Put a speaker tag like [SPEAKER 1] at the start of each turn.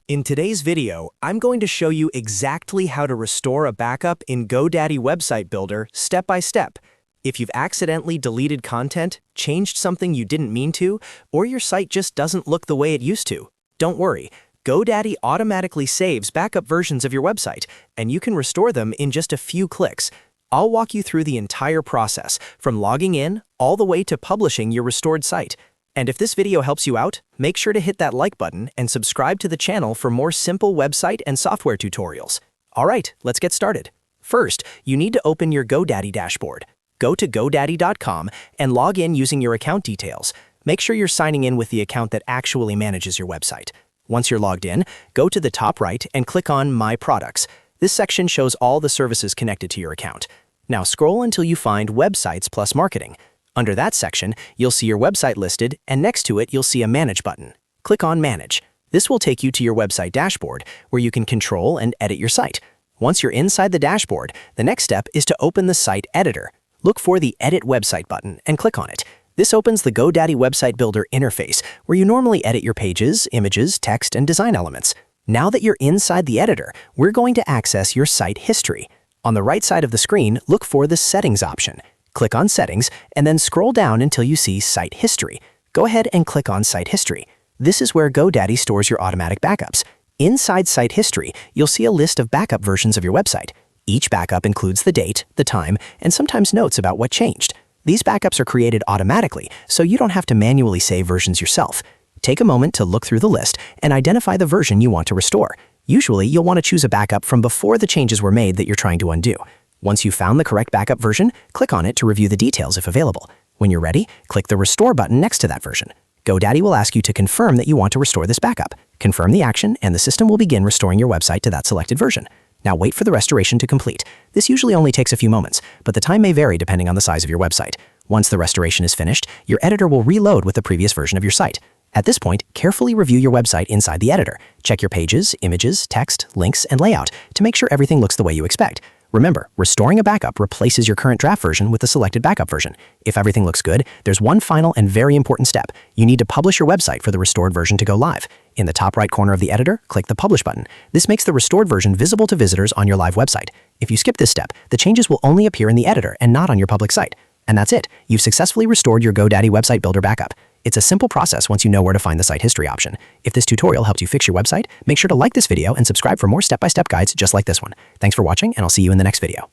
[SPEAKER 1] In today's video, I'm going to show you exactly how to restore a backup in GoDaddy Website Builder step by step. If you've accidentally deleted content, changed something you didn't mean to, or your site just doesn't look the way it used to, don't worry. GoDaddy automatically saves backup versions of your website, and you can restore them in just a few clicks. I'll walk you through the entire process, from logging in all the way to publishing your restored site. And if this video helps you out, make sure to hit that like button and subscribe to the channel for more simple website and software tutorials. Alright, let's get started. First, you need to open your GoDaddy dashboard. Go to GoDaddy.com and log in using your account details. Make sure you're signing in with the account that actually manages your website. Once you're logged in, go to the top right and click on My Products. This section shows all the services connected to your account. Now scroll until you find Websites plus Marketing. Under that section, you'll see your website listed, and next to it, you'll see a Manage button. Click on Manage. This will take you to your website dashboard, where you can control and edit your site. Once you're inside the dashboard, the next step is to open the site editor. Look for the Edit Website button and click on it. This opens the GoDaddy Website Builder interface, where you normally edit your pages, images, text, and design elements. Now that you're inside the editor, we're going to access your site history. On the right side of the screen, look for the Settings option. Click on Settings, and then scroll down until you see Site History. Go ahead and click on Site History. This is where GoDaddy stores your automatic backups. Inside Site History, you'll see a list of backup versions of your website. Each backup includes the date, the time, and sometimes notes about what changed. These backups are created automatically, so you don't have to manually save versions yourself. Take a moment to look through the list and identify the version you want to restore. Usually, you'll want to choose a backup from before the changes were made that you're trying to undo. Once you've found the correct backup version, click on it to review the details if available. When you're ready, click the Restore button next to that version. GoDaddy will ask you to confirm that you want to restore this backup. Confirm the action, and the system will begin restoring your website to that selected version. Now wait for the restoration to complete. This usually only takes a few moments, but the time may vary depending on the size of your website. Once the restoration is finished, your editor will reload with the previous version of your site. At this point, carefully review your website inside the editor. Check your pages, images, text, links, and layout to make sure everything looks the way you expect. Remember, restoring a backup replaces your current draft version with the selected backup version. If everything looks good, there's one final and very important step. You need to publish your website for the restored version to go live. In the top right corner of the editor, click the Publish button. This makes the restored version visible to visitors on your live website. If you skip this step, the changes will only appear in the editor and not on your public site. And that's it. You've successfully restored your GoDaddy Website Builder backup. It's a simple process once you know where to find the Site History option. If this tutorial helped you fix your website, make sure to like this video and subscribe for more step-by-step guides just like this one. Thanks for watching, and I'll see you in the next video.